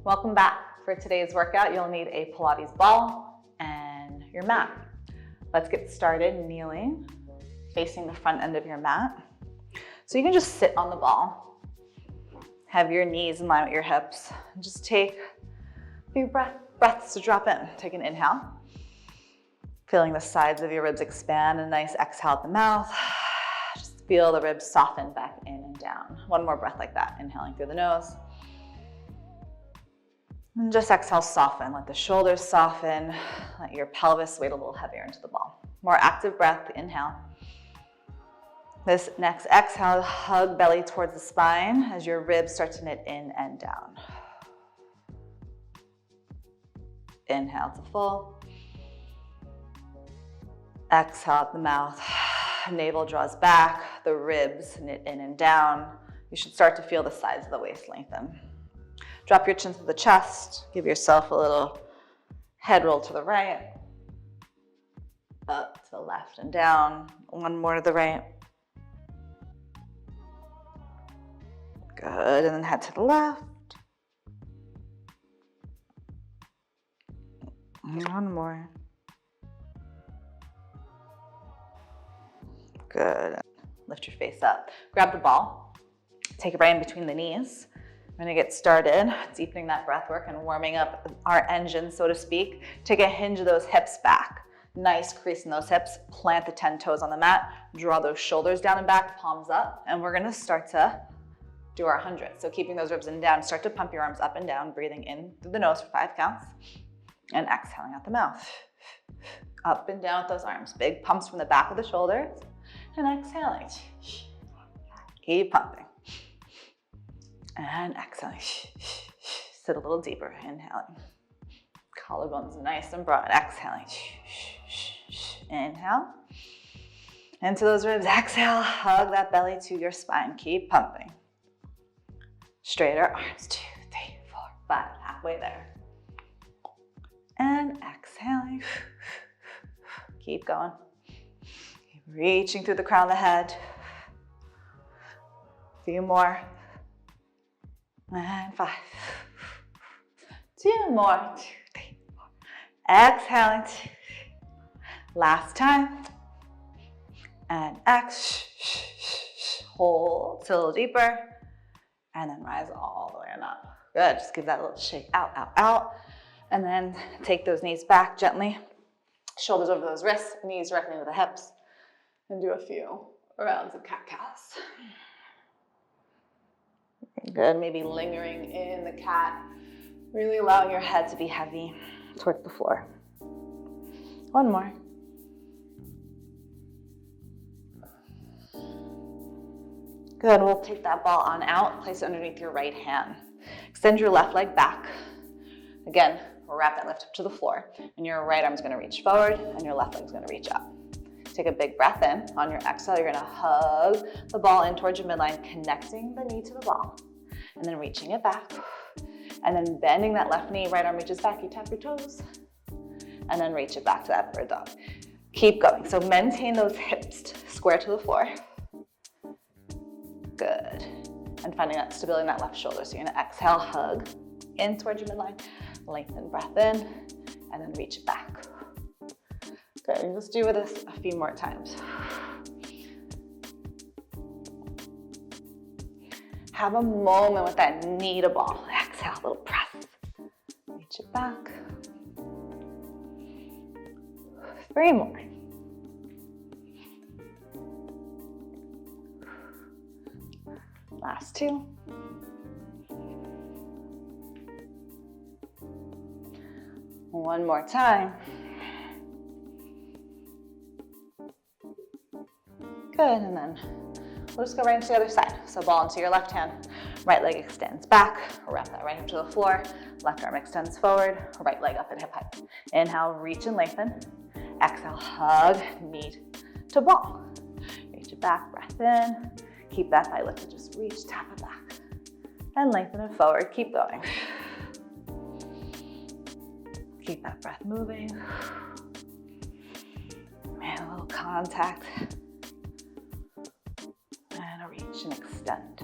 Welcome back. For today's workout, you'll need a Pilates ball and your mat. Let's get started kneeling, facing the front end of your mat. So you can just sit on the ball, have your knees in line with your hips, and just take a few breaths to drop in. Take an inhale, feeling the sides of your ribs expand, a nice exhale at the mouth. Just feel the ribs soften back in and down. One more breath like that, inhaling through the nose. And just exhale, soften. Let the shoulders soften. Let your pelvis weight a little heavier into the ball. More active breath, inhale. This next exhale, hug belly towards the spine as your ribs start to knit in and down. Inhale to full. Exhale at the mouth. Navel draws back, the ribs knit in and down. You should start to feel the sides of the waist lengthen. Drop your chin to the chest. Give yourself a little head roll to the right. Up to the left and down. One more to the right. Good, and then head to the left. One more. Good. Lift your face up. Grab the ball. Take it right in between the knees. We're gonna get started, deepening that breath work and warming up our engine, so to speak. Take a hinge of those hips back. Nice crease in those hips. Plant the 10 toes on the mat. Draw those shoulders down and back, palms up. And we're gonna start to do our 100. So keeping those ribs in down, start to pump your arms up and down, breathing in through the nose for 5 counts. And exhaling out the mouth. Up and down with those arms. Big pumps from the back of the shoulders. And exhaling. Keep pumping. And exhaling. Sit a little deeper. Inhaling. Collarbones nice and broad. Exhaling. Inhale. Into those ribs. Exhale. Hug that belly to your spine. Keep pumping. Straighter arms. 2, 3, 4, 5. Halfway there. And exhaling. Keep going. Keep reaching through the crown of the head. A few more. And 5. 2 more. 2, 3, 4. Exhaling. Last time. And hold till deeper. And then rise all the way on up. Good. Just give that a little shake. Out, out, out. And then take those knees back gently. Shoulders over those wrists. Knees directly into the hips. And do a few rounds of cat-cows. Good, maybe lingering in the cat, really allowing your head to be heavy towards the floor. One more. Good, we'll take that ball on out, place it underneath your right hand. Extend your left leg back. Again, wrap that lift up to the floor, and your right arm's gonna reach forward, and your left leg's gonna reach up. Take a big breath in. On your exhale, you're gonna hug the ball in towards your midline, connecting the knee to the ball. And then reaching it back. And then bending that left knee, right arm reaches back, you tap your toes. And then reach it back to that bird dog. Keep going. So maintain those hips square to the floor. Good. And finding that stability in that left shoulder. So you're gonna exhale, hug in towards your midline, lengthen breath in, and then reach it back. Good, and just do this a few more times. Have a moment with that knee to ball. Exhale, a little press. Reach it back. 3 more. Last 2. One more time. Good, and then we'll just go right into the other side. So ball into your left hand, right leg extends back, wrap that right up to the floor, left arm extends forward, right leg up at hip height. Inhale, reach and lengthen. Exhale, hug, knee to ball. Reach it back, breath in. Keep that thigh lifted, just reach, tap it back. And lengthen it forward, keep going. Keep that breath moving. And a little contact. And a reach and extend.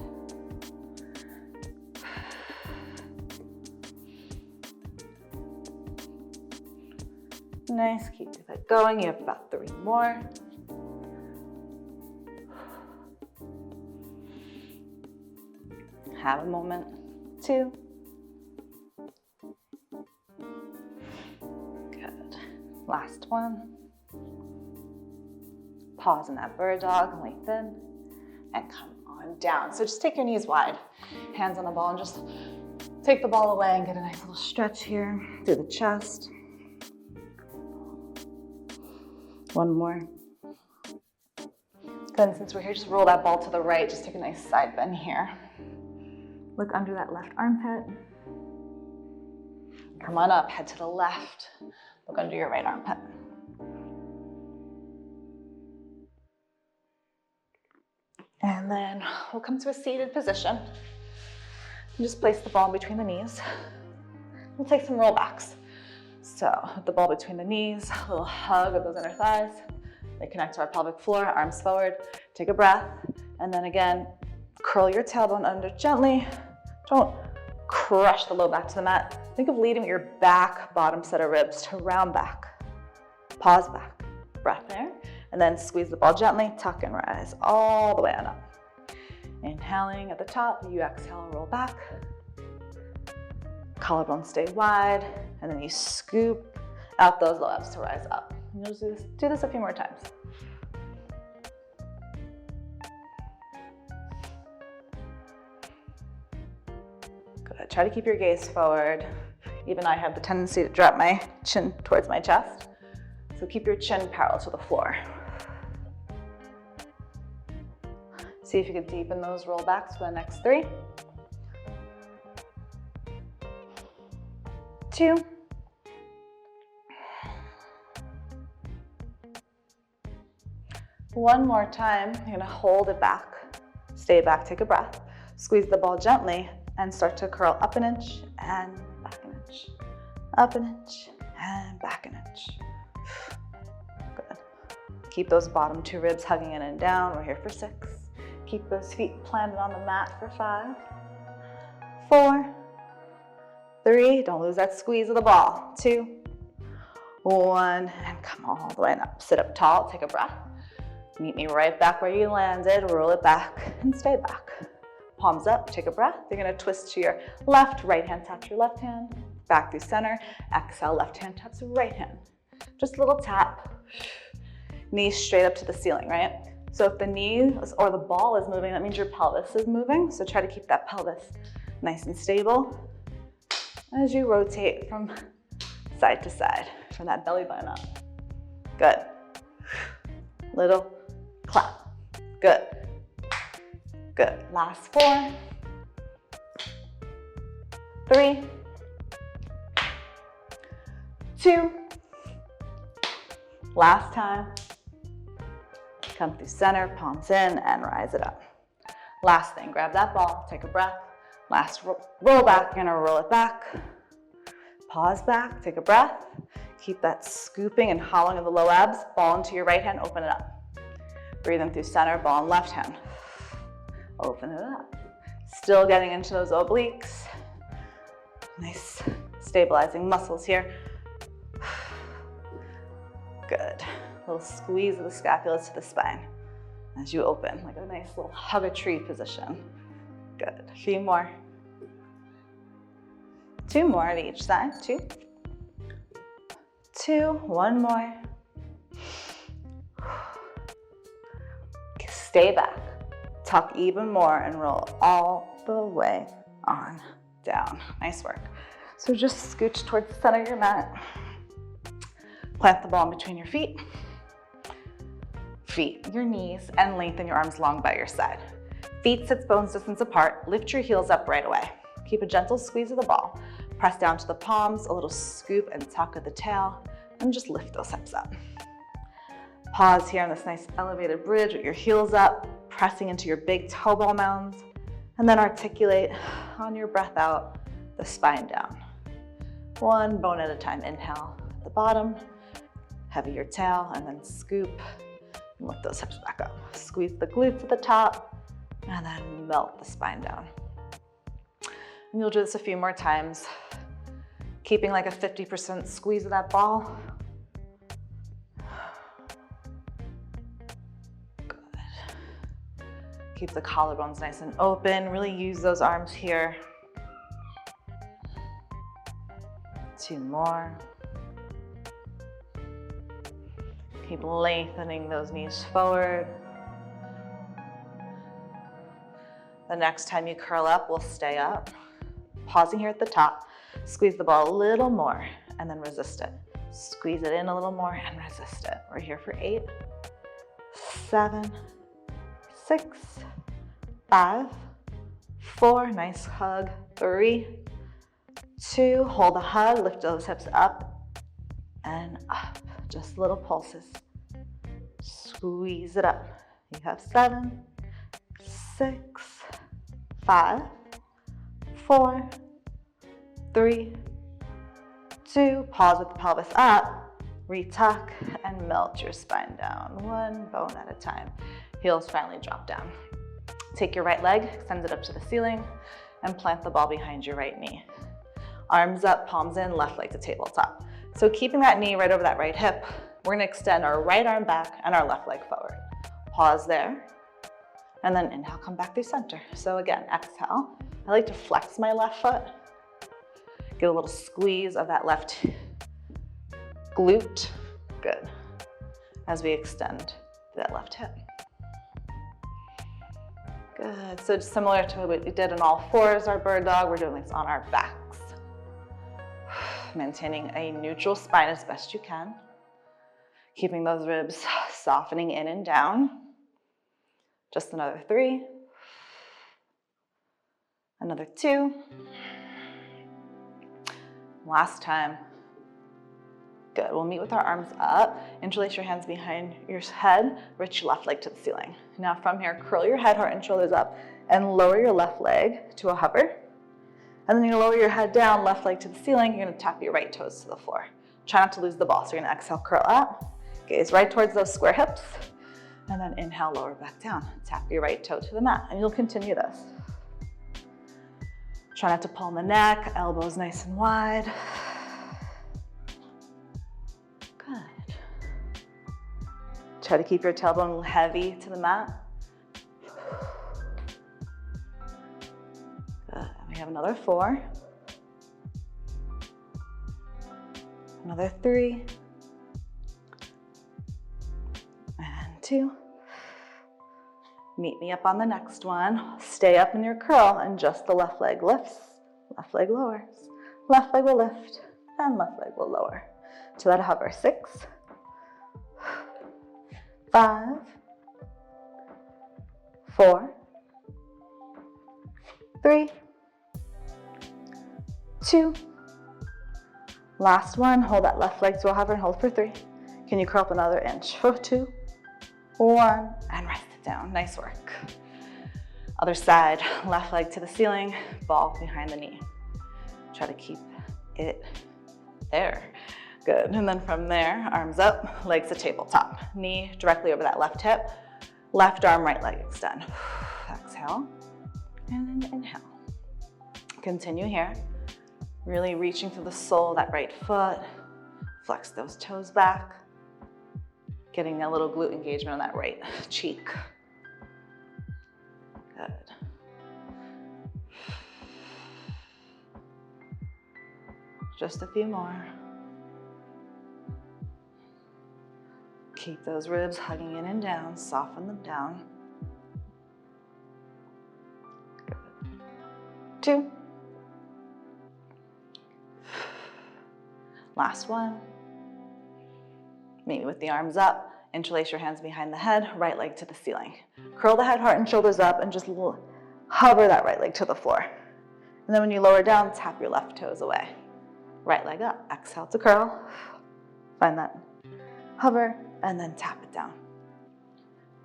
Nice, keep that going. You have about 3 more. Have a moment. 2. Good. Last one. Pause in that bird dog, lengthen, and come on down. So just take your knees wide, hands on the ball, and just take the ball away and get a nice little stretch here through the chest. 1 more. Good, and since we're here, just roll that ball to the right. Just take a nice side bend here. Look under that left armpit. Come on up, head to the left. Look under your right armpit. And then we'll come to a seated position. And just place the ball in between the knees. We'll take some rollbacks. So with the ball between the knees, a little hug of those inner thighs. They connect to our pelvic floor, arms forward. Take a breath. And then again, curl your tailbone under gently. Don't crush the low back to the mat. Think of leading with your back, bottom set of ribs to round back. Pause back. Breath there. And then squeeze the ball gently, tuck and rise all the way on up. Inhaling at the top, you exhale, roll back. Collarbone stay wide, and then you scoop out those low abs to rise up. And you'll just do this a few more times. Good, try to keep your gaze forward. Even I have the tendency to drop my chin towards my chest. So keep your chin parallel to the floor. See if you can deepen those rollbacks for the next 3. 2. 1 more time. You're gonna hold it back. Stay back, take a breath. Squeeze the ball gently and start to curl up an inch and back an inch. Up an inch and back an inch. Good. Keep those bottom 2 ribs hugging in and down. We're here for 6. Keep those feet planted on the mat for 5, 4, 3. Don't lose that squeeze of the ball. 2, 1, and come all the way up. Sit up tall, take a breath. Meet me right back where you landed. Roll it back and stay back. Palms up, take a breath. You're gonna twist to your left, right hand taps your left hand, back through center. Exhale, left hand taps right hand. Just a little tap. Knees straight up to the ceiling, right? So if the knees or the ball is moving, that means your pelvis is moving. So try to keep that pelvis nice and stable as you rotate from side to side, from that belly button up. Good. Little clap. Good. Good. Last 4, 3, 2. Last time. Come through center, palms in, and rise it up. Last thing, grab that ball, take a breath. Last roll back, you're gonna roll it back. Pause back, take a breath. Keep that scooping and hollowing of the low abs. Ball into your right hand, open it up. Breathe in through center, ball in left hand. Open it up. Still getting into those obliques. Nice stabilizing muscles here. Good. A little squeeze of the scapulas to the spine as you open, like a nice little hug a tree position. Good. A few more. 2 more at each side. 2. 2. 1 more. Stay back. Tuck even more and roll all the way on down. Nice work. So just scooch towards the center of your mat. Plant the ball in between your feet, your knees, and lengthen your arms long by your side. Feet sit bones distance apart. Lift your heels up right away. Keep a gentle squeeze of the ball. Press down to the palms, a little scoop and tuck at the tail, and just lift those hips up. Pause here on this nice elevated bridge with your heels up, pressing into your big toe ball mounds, and then articulate on your breath out, the spine down. 1 bone at a time. Inhale at the bottom, heavy your tail, and then scoop and lift those hips back up. Squeeze the glutes at the top, and then melt the spine down. And you'll do this a few more times, keeping like a 50% squeeze of that ball, Keep the collarbones nice and open. Really use those arms here. 2 more. Keep lengthening those knees forward. The next time you curl up, we'll stay up. Pausing here at the top. Squeeze the ball a little more and then resist it. Squeeze it in a little more and resist it. We're here for 8, 7, 6, 5, 4, nice hug, 3, 2, hold the hug, lift those hips up and up. Just little pulses. Squeeze it up. You have 7, 6, 5, 4, 3, 2, pause with the pelvis up, retuck and melt your spine down, 1 bone at a time. Heels finally drop down. Take your right leg, extend it up to the ceiling, and plant the ball behind your right knee. Arms up, palms in, left leg to tabletop. So keeping that knee right over that right hip, we're gonna extend our right arm back and our left leg forward. Pause there, and then inhale, come back through center. So again, exhale. I like to flex my left foot. Get a little squeeze of that left glute. Good. As we extend that left hip. Good. So just similar to what we did in all fours, our bird dog, we're doing this on our backs. Maintaining a neutral spine as best you can. Keeping those ribs softening in and down. Just another 3. Another 2. Last time. Good. We'll meet with our arms up. Interlace your hands behind your head. Reach your left leg to the ceiling. Now from here, curl your head, heart, and shoulders up and lower your left leg to a hover. And then you lower your head down, left leg to the ceiling. You're going to tap your right toes to the floor. Try not to lose the ball. So you're going to exhale, curl up. Gaze right towards those square hips. And then inhale, lower back down. Tap your right toe to the mat. And you'll continue this. Try not to pull in the neck. Elbows nice and wide. Good. Try to keep your tailbone heavy to the mat. Good. We have another 4. Another 3. And 2. Meet me up on the next one. Stay up in your curl and just the left leg lifts, left leg lowers, left leg will lift, and left leg will lower. To that hover. 6, 5, 4, 3, 2. Last one. Hold that left leg to a hover and hold for 3. Can you curl up another inch? For 2, 1, and rest it down. Nice work. Other side. Left leg to the ceiling, ball behind the knee. Try to keep it there. Good. And then from there, arms up, legs to tabletop. Knee directly over that left hip. Left arm, right leg extend. Exhale. And then inhale. Continue here. Really reaching for the sole of that right foot. Flex those toes back. Getting a little glute engagement on that right cheek. Good. Just a few more. Keep those ribs hugging in and down, soften them down. Good. 2. Last one. Maybe with the arms up, interlace your hands behind the head, right leg to the ceiling. Curl the head, heart, and shoulders up and just hover that right leg to the floor. And then when you lower down, tap your left toes away. Right leg up, exhale to curl. Find that hover, and then tap it down.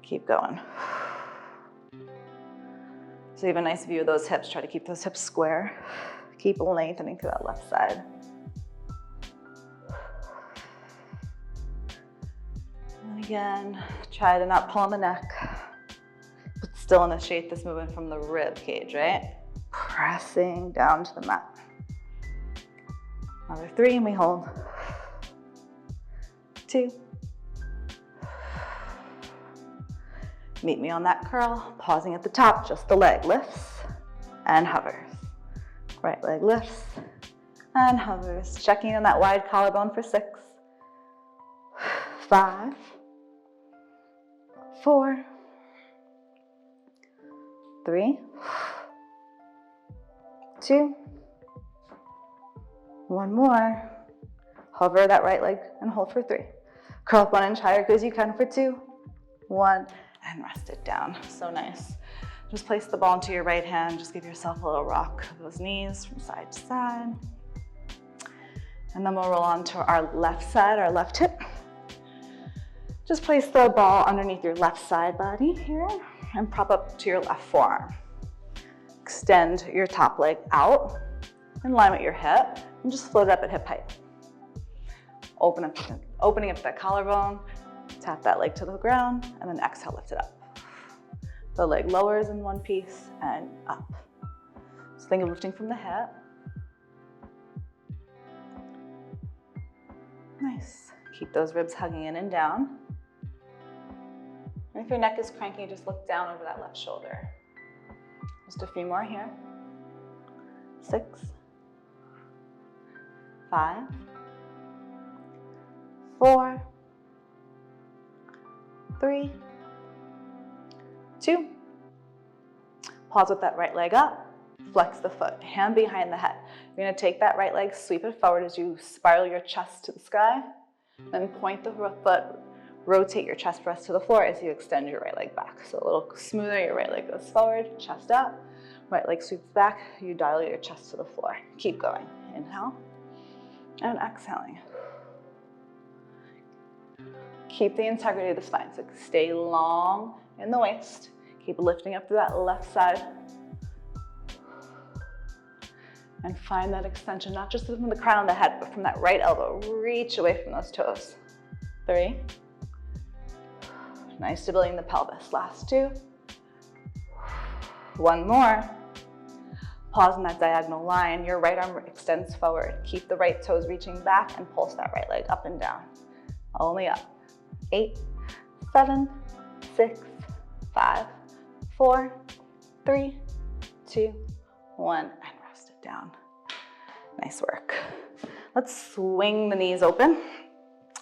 Keep going. So you have a nice view of those hips. Try to keep those hips square. Keep lengthening to that left side. And again, try to not pull on the neck, but still initiate this movement from the rib cage, right? Pressing down to the mat. Another 3, and we hold. 2. Meet me on that curl, pausing at the top, just the leg lifts and hovers. Right leg lifts and hovers. Checking on that wide collarbone for 6, 5, 4, 3, 2, 1 more. Hover that right leg and hold for 3. Curl up 1 inch higher as you can for 2, 1, and rest it down. So nice. Just place the ball into your right hand. Just give yourself a little rock of those knees from side to side. And then we'll roll on to our left side, our left hip. Just place the ball underneath your left side body here and prop up to your left forearm. Extend your top leg out in line with your hip and just float it up at hip height. Opening up that collarbone, tap that leg to the ground, and then exhale, lift it up. The leg lowers in one piece and up. So think of lifting from the hip. Nice. Keep those ribs hugging in and down. And if your neck is cranky, just look down over that left shoulder. Just a few more here. 6, 5, 4, 3, 2. Pause with that right leg up. Flex the foot, hand behind the head. You're going to take that right leg, sweep it forward as you spiral your chest to the sky. Then point the foot, rotate your chest press to the floor as you extend your right leg back. So a little smoother, your right leg goes forward, chest up. Right leg sweeps back, you dial your chest to the floor. Keep going. Inhale and exhaling. Keep the integrity of the spine, so stay long in the waist. Keep lifting up to that left side. And find that extension, not just from the crown of the head, but from that right elbow. Reach away from those toes. 3. Nice stability in the pelvis. Last 2. 1 more. Pause in that diagonal line. Your right arm extends forward. Keep the right toes reaching back and pulse that right leg up and down. Only up. 8, 7, 6, 5, 4, 3, 2, 1, and rest it down. Nice work. Let's swing the knees open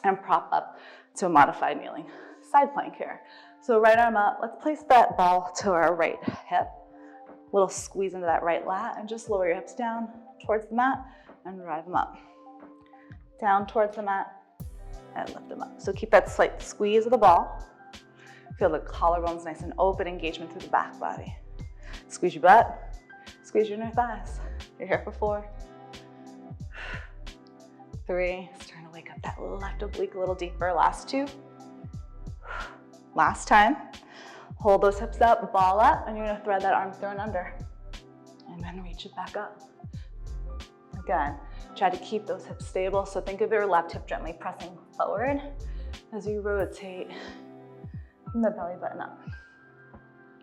and prop up to a modified kneeling side plank here. So right arm up, let's place that ball to our right hip. Little squeeze into that right lat and just lower your hips down towards the mat and drive them up. Down towards the mat and lift them up. So keep that slight squeeze of the ball. Feel the collarbones nice and open, engagement through the back body. Squeeze your butt, squeeze your inner thighs. You're here for 4, 3, starting to wake up that left oblique a little deeper. Last 2. Last time. Hold those hips up, ball up, and you're gonna thread that arm through and under. And then reach it back up. Again, try to keep those hips stable. So think of your left hip gently pressing forward as you rotate from the belly button up.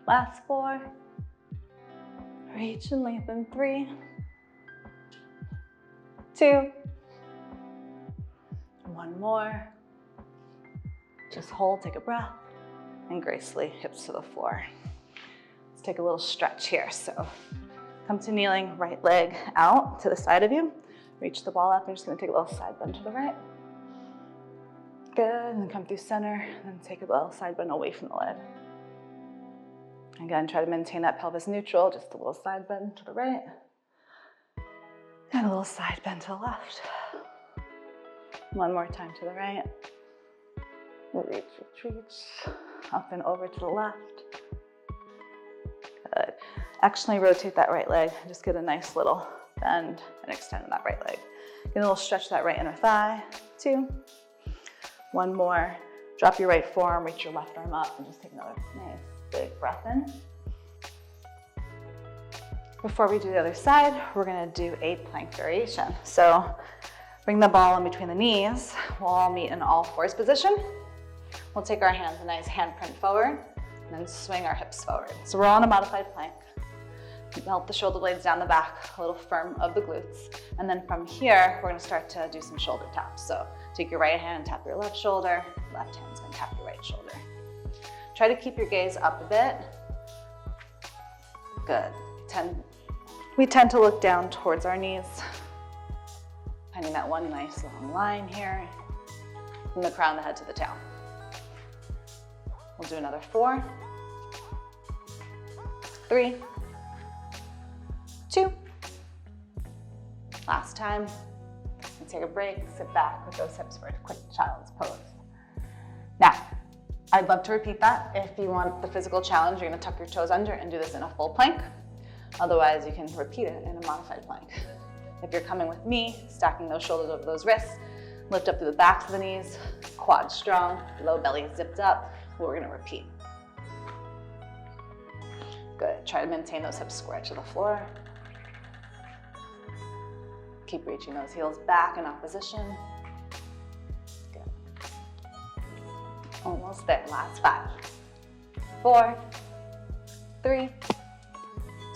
Last 4. Reach and lengthen. 3, 2, 1 more. Just hold, take a breath, and gracefully hips to the floor. Let's take a little stretch here. So come to kneeling, right leg out to the side of you. Reach the ball up. I'm just gonna take a little side bend to the right. Good, and then come through center, and then take a little side bend away from the lid. Again, try to maintain that pelvis neutral, just a little side bend to the right, and a little side bend to the left. 1 more time to the right. Reach, reach, reach. Up and over to the left. Good. Actually rotate that right leg. Just get a nice little bend and extend that right leg. Get a little stretch that right inner thigh. 2. 1 more. Drop your right forearm, reach your left arm up, and just take another nice big breath in. Before we do the other side, we're gonna do a plank variation. So bring the ball in between the knees. We'll all meet in all fours position. We'll take our hands a nice handprint forward and then swing our hips forward. So we're on a modified plank. Melt the shoulder blades down the back, a little firm of the glutes. And then from here, we're gonna start to do some shoulder taps. So take your right hand and tap your left shoulder, left hand's gonna tap your right shoulder. Try Try to keep your gaze up a bit. Good. We tend to look down towards our knees, finding that one nice long line here from the crown of the head to the tail. We'll do another 4, 3, 2. Last time. And take a break, sit back with those hips for a quick child's pose. Now, I'd love to repeat that. If you want the physical challenge, you're gonna tuck your toes under and do this in a full plank. Otherwise, you can repeat it in a modified plank. If you're coming with me, stacking those shoulders over those wrists, lift up through the backs of the knees, quads strong, low belly zipped up, we're gonna repeat. Good, try to maintain those hips square to the floor. Keep reaching those heels back in opposition. Good. Almost there, last 5, 4, 3,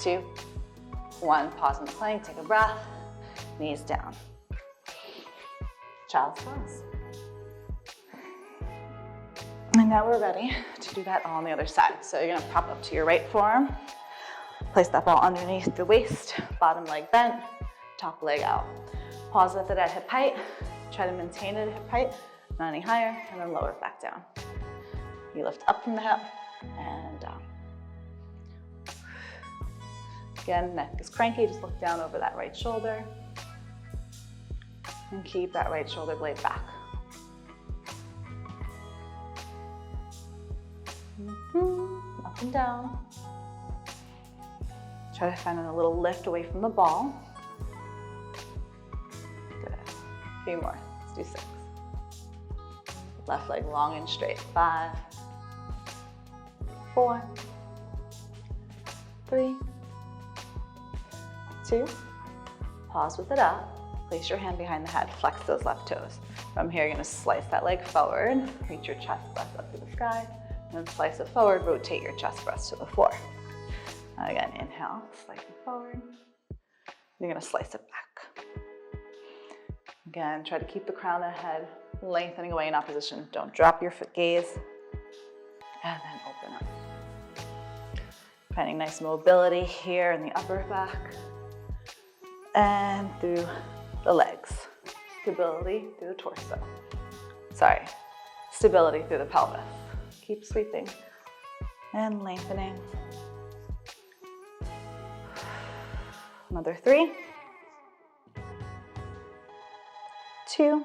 2, 1. Pause in the plank, take a breath, knees down. Child's pose. And now we're ready to do that all on the other side. So you're gonna prop up to your right forearm, place that ball underneath the waist, bottom leg bent, top leg out. Pause with it at hip height. Try to maintain it at hip height, not any higher, and then lower it back down. You lift up from the hip and down. Again, neck is cranky, just look down over that right shoulder and keep that right shoulder blade back. Up and down. Try to find a little lift away from the ball. Good. A few more. Let's do 6. Left leg long and straight. 5, 4, 3, 2. Pause with it up. Place your hand behind the head. Flex those left toes. From here, you're going to slice that leg forward. Reach your chest breast up to the sky. And then slice it forward. Rotate your chest breast to the floor. Again, inhale, slice it forward. You're going to slice it back. Again, try to keep the crown of the head lengthening away in opposition. Don't drop your foot gaze. And then open up. Finding nice mobility here in the upper back. And through the legs. Stability through the torso. Stability through the pelvis. Keep sweeping and lengthening. Another 3, 2.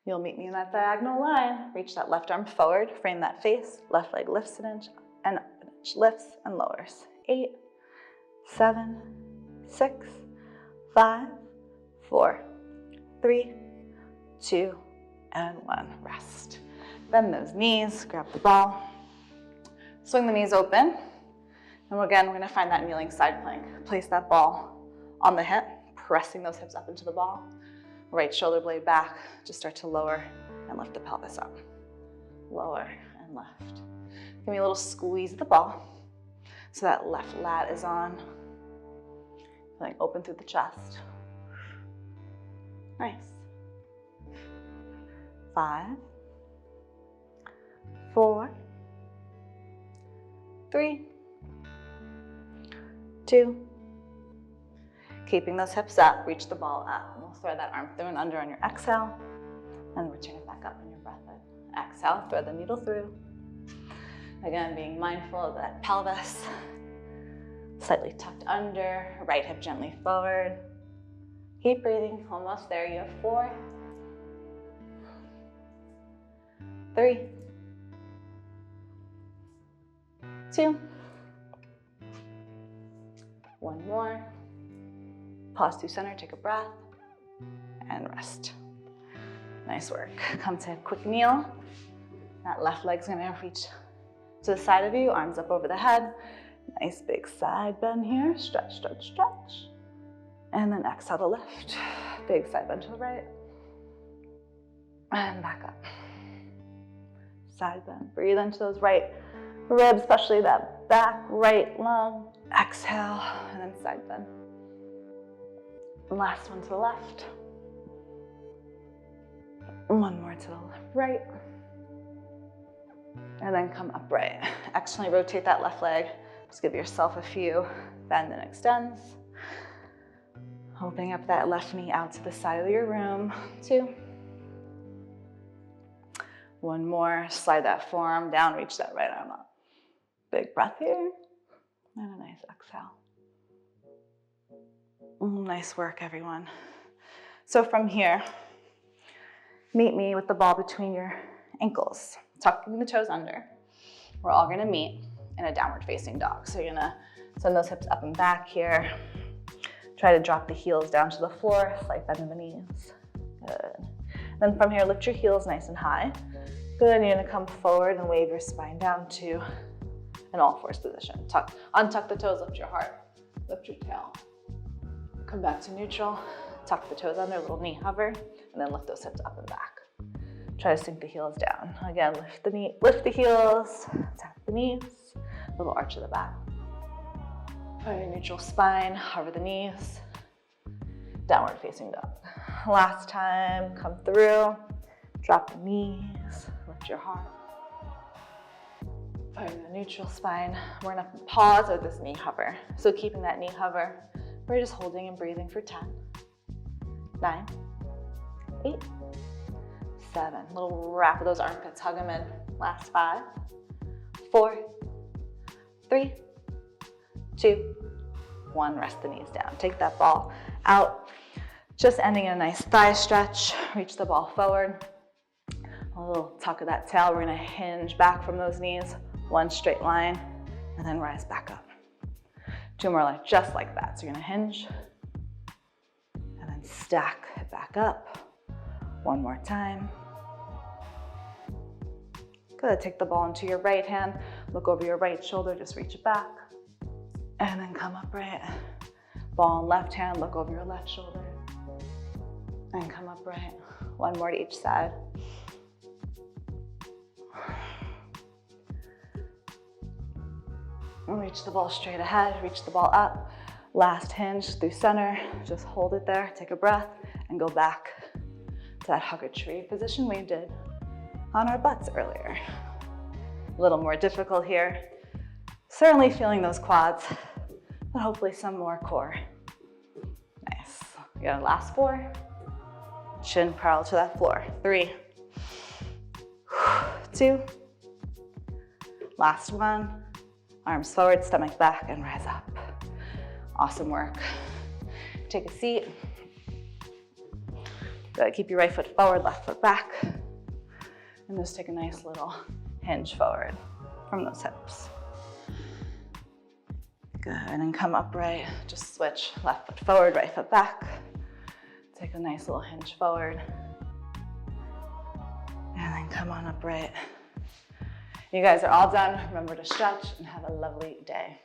You'll meet me in that diagonal line. Reach that left arm forward, frame that face. Left leg lifts an inch and up an inch. Lifts and lowers. 8, 7, 6, 5, 4, 3, 2, and 1. Rest. Bend those knees, grab the ball. Swing the knees open. And again, we're gonna find that kneeling side plank. Place that ball on the hip, pressing those hips up into the ball. Right shoulder blade back, just start to lower and lift the pelvis up. Lower and left. Give me a little squeeze of the ball. So that left lat is on. Feeling open through the chest. Nice. 5, 4, 3, 2. Keeping those hips up, reach the ball up. We'll thread that arm through and under on your exhale, and return it back up on your breath in. Exhale, thread the needle through. Again, being mindful of that pelvis. Slightly tucked under, right hip gently forward. Keep breathing, almost there. You have 4, 3, 2. 1 more. Pause through center, take a breath, and rest. Nice work. Come to a quick kneel. That left leg's gonna reach to the side of you, arms up over the head. Nice big side bend here. Stretch, stretch, stretch. And then exhale to lift. Big side bend to the right. And back up. Side bend. Breathe into those right ribs, especially that back right lung. Exhale, and then side bend. And last one to the left. One more to the right. And then come upright. Externally rotate that left leg. Just give yourself a few bend and extends. Opening up that left knee out to the side of your room. 2. 1 more. Slide that forearm down, reach that right arm up. Big breath here. And a nice exhale. Nice work, everyone. So from here, meet me with the ball between your ankles. Tucking the toes under. We're all gonna meet in a downward facing dog. So you're gonna send those hips up and back here. Try to drop the heels down to the floor, slight bend in the knees. Good. Then from here, lift your heels nice and high. Good, you're gonna come forward and wave your spine down to an all fours position. Untuck the toes, lift your heart, lift your tail. Come back to neutral, tuck the toes under, little knee hover, and then lift those hips up and back. Try to sink the heels down. Again, lift the heels, tap the knees, little arch of the back. Find your neutral spine, hover the knees, downward facing dog. Last time, come through, drop the knees, lift your heart. Find the neutral spine. We're gonna pause with this knee hover. So keeping that knee hover, we're just holding and breathing for 10, 9, 8, 7. Little wrap of those armpits, hug them in. Last 5, 4, 3, 2, 1. Rest the knees down. Take that ball out. Just ending in a nice thigh stretch. Reach the ball forward. A little tuck of that tail. We're gonna hinge back from those knees. 1 straight line, and then rise back up. 2 more like just like that. So you're gonna hinge, and then stack it back up. 1 more time. Good, take the ball into your right hand. Look over your right shoulder, just reach it back. And then come upright. Ball in left hand, look over your left shoulder. And come upright. 1 more to each side. And reach the ball straight ahead, reach the ball up. Last hinge through center, just hold it there, take a breath, and go back to that hug a tree position we did on our butts earlier. A little more difficult here. Certainly feeling those quads, but hopefully some more core. Nice. You got a last 4. Chin parallel to that floor. 3, 2, last 1. Arms forward, stomach back, and rise up. Awesome work. Take a seat. Good, keep your right foot forward, left foot back. And just take a nice little hinge forward from those hips. Good, and then come upright. Just switch left foot forward, right foot back. Take a nice little hinge forward. And then come on upright. You guys are all done. Remember to stretch and have a lovely day.